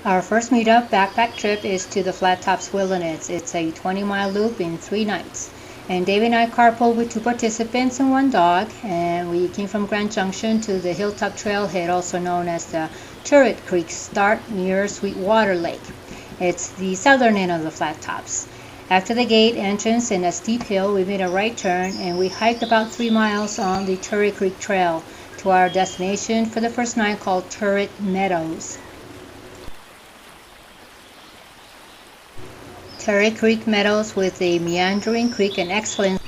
Our first Meetup backpack trip is to the Flat+Tops+Wilderness. It's a 20-mile loop in 3 nights. And Dave and I carpooled with 2 participants and 1 dog, and we came from Grand Junction to the hilltop trailhead, also known as the Turret Creek start near Sweetwater Lake. It's the southern end of the Flat Tops. After the gate entrance and a steep hill, we made a right turn and we hiked about 3 miles on the Turret Creek Trail to our destination for the first night, called Turret Meadows. Turret Creek Meadows with a meandering creek and excellent.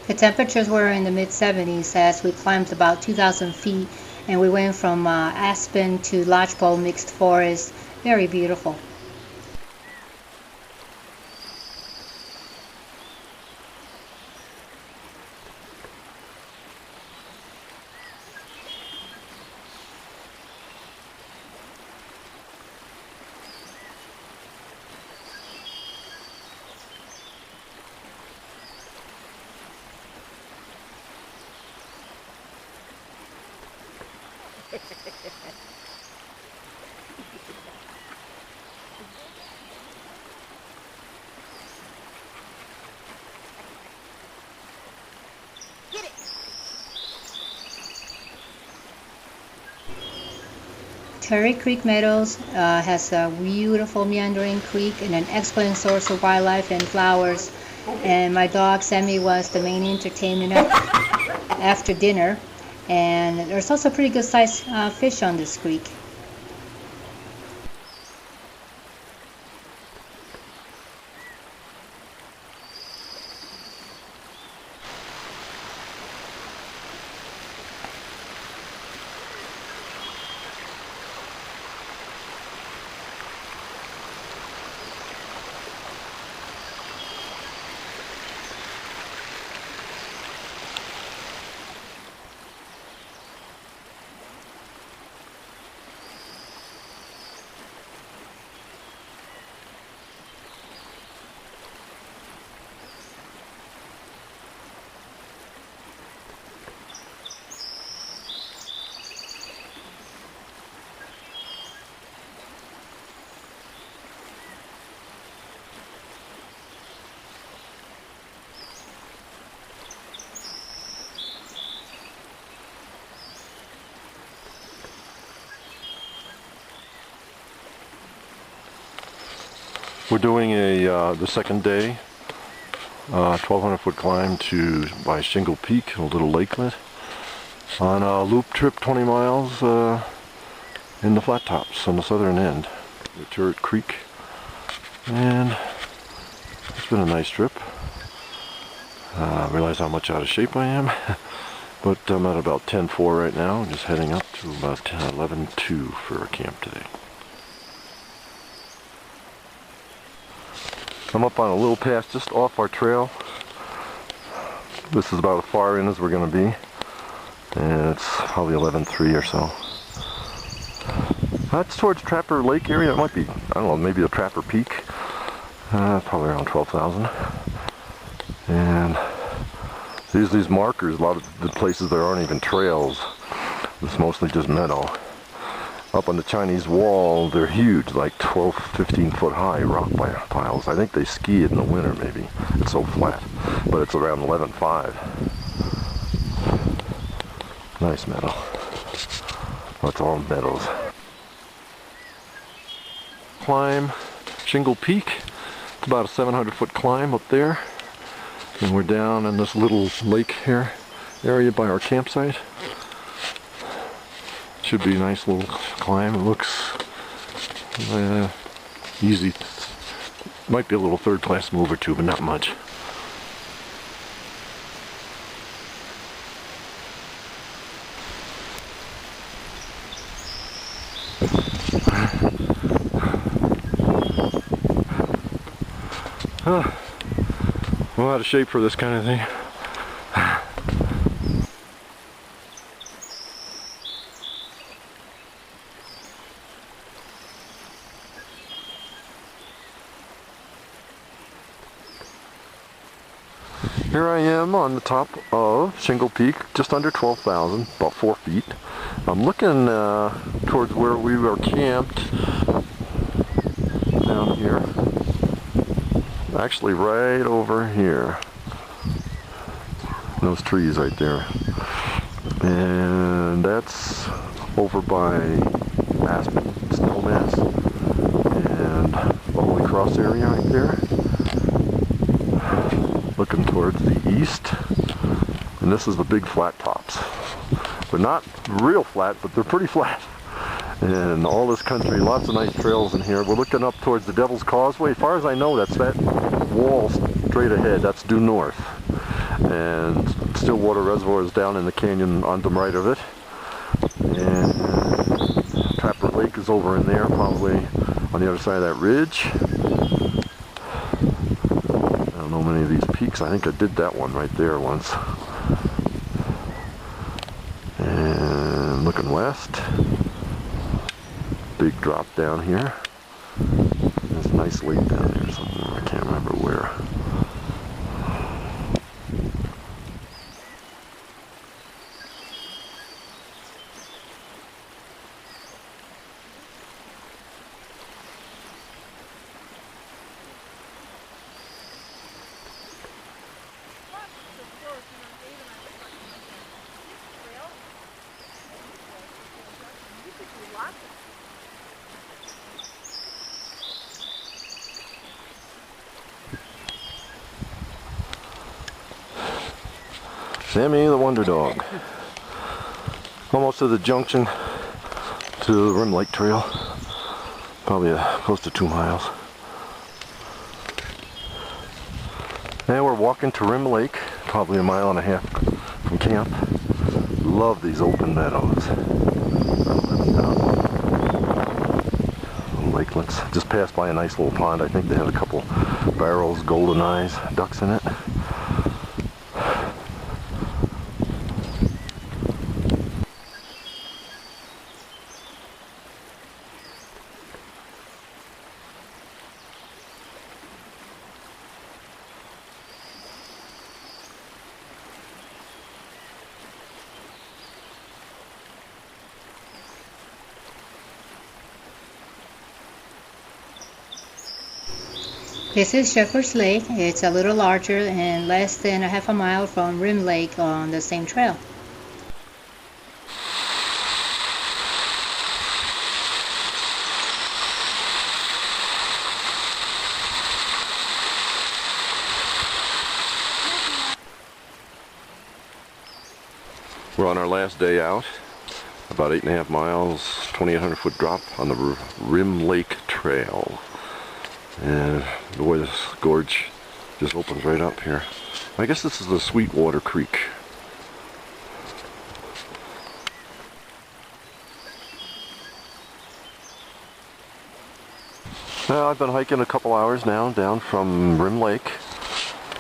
The temperatures were in the mid-70s as we climbed about 2,000 feet, and we went from aspen to lodgepole mixed forest. Very beautiful. Turret Creek Meadows has a beautiful meandering creek and an excellent source of wildlife and flowers. And my dog Sammy was the main entertainment after dinner. And there's also pretty good sized fish on this creek. We're doing the second day, 1,200-foot climb by Shingle Peak, a little lakelet, on a loop trip 20 miles in the Flat Tops on the southern end, the Turret Creek, and it's been a nice trip. I realize how much out of shape I am, but I'm at about 10:04 right now, just heading up to about 11:02 for our camp today. I'm up on a little pass just off our trail. This is about as far in as we're going to be, and it's probably 11:03 or so. That's towards Trapper Lake area. It might be, I don't know, maybe the Trapper Peak. Probably around 12,000. And these markers, a lot of the places there aren't even trails. It's mostly just meadow. Up on the Chinese wall, they're huge, like 12, 15 foot high rock piles. I think they ski it in the winter maybe. It's so flat, but it's around 11.5. Nice meadow. That's all meadows. Climb Shingle Peak. It's about a 700-foot climb up there. And we're down in this little lake here area by our campsite. Should be a nice little climb. It looks easy. Might be a little third-class move or two, but not much. I'm out of shape for this kind of thing. Here I am on the top of Shingle Peak, just under 12,000, about 4 feet. I'm looking towards where we were camped down here. Actually right over here. Those trees right there. And that's over by Aspen Snowmass. And the Holy Cross area right there. Looking towards the east. And this is the big flat tops. They're not real flat, but they're pretty flat. And all this country, lots of nice trails in here. We're looking up towards the Devil's Causeway. As far as I know, that's that wall straight ahead. That's due north. And Stillwater Reservoir is down in the canyon on the right of it. And Trapper Lake is over in there, probably on the other side of that ridge. I don't know many of these peaks. I think I did that one right there once. And looking west. Big drop down here. There's a nice lake down there somewhere. I can't remember where. Sammy the Wonder Dog. Almost to the junction to the Rim Lake Trail. Probably close to 2 miles. And we're walking to Rim Lake, probably 1.5 miles from camp. Love these open meadows. Lakelets. Just passed by a nice little pond. I think they had a couple barrels, golden eyes, ducks in it. This is Shepherd's Lake. It's a little larger and less than 1/2 mile from Rim Lake on the same trail. We're on our last day out. About 8.5 miles, 2,800 foot drop on the Rim Lake Trail. And boy, this gorge just opens right up here. I guess this is the Sweetwater Creek. Now, I've been hiking a couple hours now down from Rim Lake,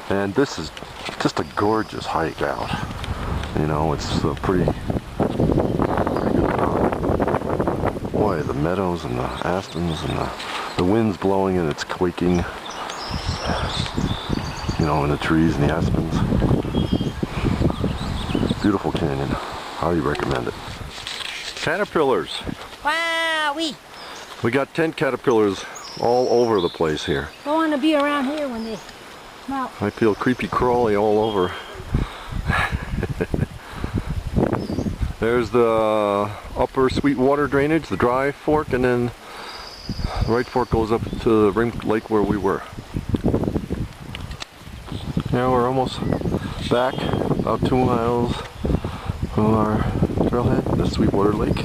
and this is just a gorgeous hike out. You know, it's pretty good. Boy, the meadows and the aspens and the wind's blowing and it's quaking, you know, in the trees and the aspens. Beautiful canyon. Highly recommend it. Caterpillars. Wowee! We got tent caterpillars all over the place here. Don't want to be around here when they come out. I feel creepy crawly all over. There's the upper Sweetwater drainage, the dry fork, and then the right fork goes up to the Rim Lake where we were. Now we're almost back, about 2 miles from our trailhead, the Sweetwater Lake.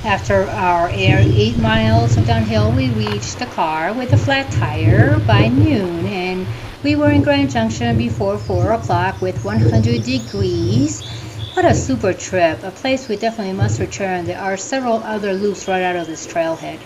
After our 8 miles of downhill, we reached the car with a flat tire by noon, and we were in Grand Junction before 4 o'clock with 100 degrees. What a super trip, a place we definitely must return. There are several other loops right out of this trailhead.